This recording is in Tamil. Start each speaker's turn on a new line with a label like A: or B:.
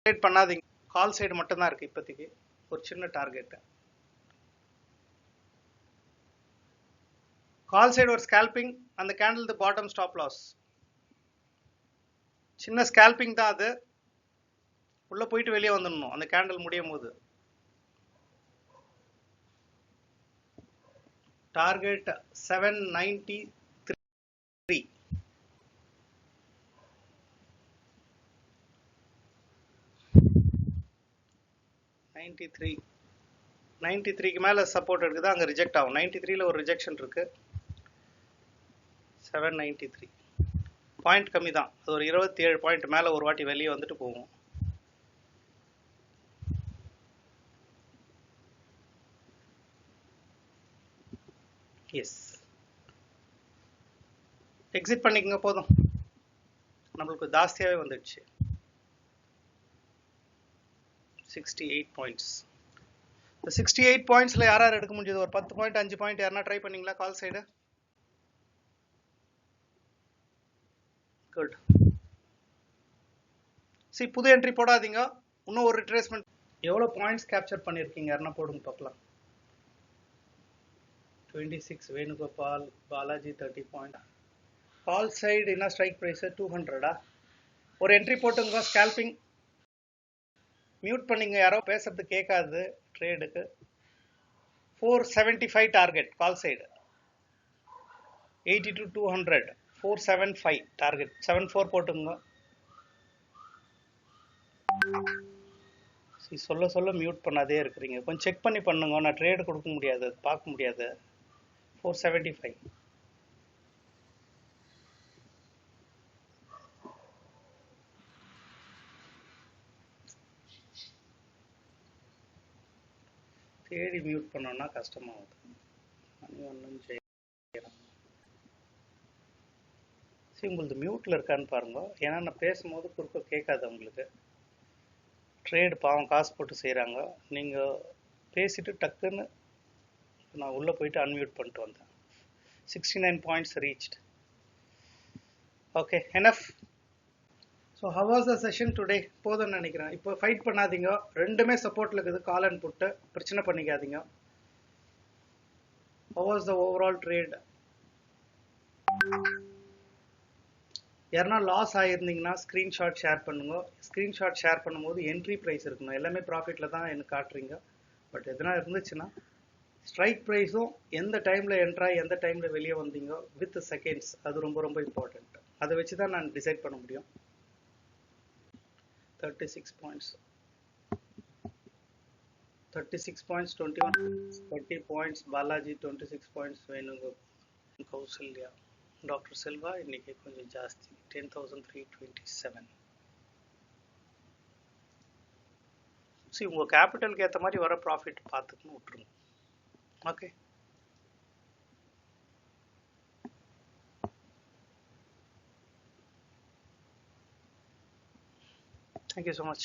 A: ட்ரேட் பண்ணாதீங்க. கால் சைடு மட்டும் தான் இருக்கு இப்போதைக்கு. ஒரு சின்ன டார்கெட். கால் சைடு ஒரு ஸ்கேல்பிங், அந்த candle the bottom stop loss. சின்ன ஸ்கேல்பிங் தான் அது. உள்ள போயிட்டு வெளியே வந்துடணும் அந்த கேண்டில் முடியும் போது. டார்கெட் 793. 93க்கு மேல சப்போர்ட் இருக்குது, அங்க ரிஜெக்ட் ஆகும். 93ல ஒரு ரிஜெக்ஷன் இருக்கு. 793 பாயிண்ட் கம்மி தான். அது ஒரு 27 பாயிண்ட் மேல ஒரு வாட்டி வெளியே வந்துட்டு போகும். எஸ், எக்ஸிட் பண்ணிக்கங்க போதும். நம்மளுக்கு ஜாஸ்தியாவே வந்துடுச்சு. 68 பாயிண்ட்ஸ். இந்த 68 பாயிண்ட்ஸ்ல யார் எடுக்க முடிஞ்சது? ஒரு 10 பாயிண்ட் 5 பாயிண்ட் யாரா ட்ரை பண்ணீங்களா கால் சைடு? குட். சரி, புது என்ட்ரி போடாதீங்க. இன்னும் ஒரு ரிட்ரேஸ்மெண்ட். எவ்வளவு பாயிண்ட்ஸ் கேப்சர் பண்ணிருக்கீங்க யாரா போடுங்க பார்க்கலாம். 26 Venugopal, Balaji 30 point. Call side என்ன ஸ்ட்ரைக் பிரைஸ் 200. ஒரு என்ட்ரி போட்டுங்க. ஸ்கேல்பிங் மியூட் பண்ணீங்க, யாரோ பேசுறது கேட்காது ட்ரேடுக்கு. 475 target call side. 80 to 200. 475 target. 74 போட்டுங்க. சொல்ல சொல்ல மியூட் பண்ணாதே இருக்கிறீங்க. கொஞ்சம் செக் பண்ணி பண்ணுங்க. நான் ட்ரேடு கொடுக்க முடியாது, பார்க்க முடியாது. 475. தேடி மியூட் பண்ணோம்னா கஷ்டமாகுது. ஒன்றும் செய்யலாம். சரி, உங்களுக்கு மியூட்ல இருக்கான்னு பாருங்க. ஏன்னா நான் பேசும்போது குறுக்க கேட்காது உங்களுக்கு. ட்ரேடு பாவம் காசு போட்டு செய்கிறாங்க. நீங்கள் பேசிட்டு டக்குன்னு நான் உள்ளே போயிட்டு அன்மியூட் பண்ணிட்டு வந்தேன். 69 points reached. Okay, enough. So how was the session today? போதும்னு நினைக்கிறேன். இப்போ ஃபைட் பண்ணாதீங்க. ரெண்டுமே சப்போர்ட்டில் இருக்குது. கால் அண்ட் புட்டு. பிரச்சனை பண்ணிக்காதீங்க. How was the overall trade? யாருன்னா லாஸ் ஆகிருந்தீங்கன்னா ஸ்க்ரீன்ஷாட் ஷேர் பண்ணுங்க. ஸ்க்ரீன்ஷாட் ஷேர் பண்ணும்போது என்ட்ரி ப்ரைஸ் இருக்கணும். எல்லாமே ப்ராஃபிட்டில் தான் எனக்கு காட்டுறீங்க. பட் எதனா இருந்துச்சுன்னா ஸ்ட்ரைக் ப்ரைஸும் எந்த டைமில் என்ட்ரா எந்த டைமில் வெளியே வந்தீங்க வித் செகண்ட்ஸ், அது ரொம்ப ரொம்ப இம்பார்ட்டண்ட். அதை வச்சு தான் நான் டிசைட் பண்ண முடியும். 36 points, 36 points, 21, 30 points Balaji, 26 points வேணுங்க கௌசல்யா. டாக்டர் செல்வா இன்னைக்கு கொஞ்சம் ஜாஸ்தி, 10,327. சரி, உங்கள் கேபிட்டலுக்கு ஏற்ற மாதிரி வர ப்ராஃபிட் பார்த்துக்கணும், விட்டுருங்க. Okay, thank you so much.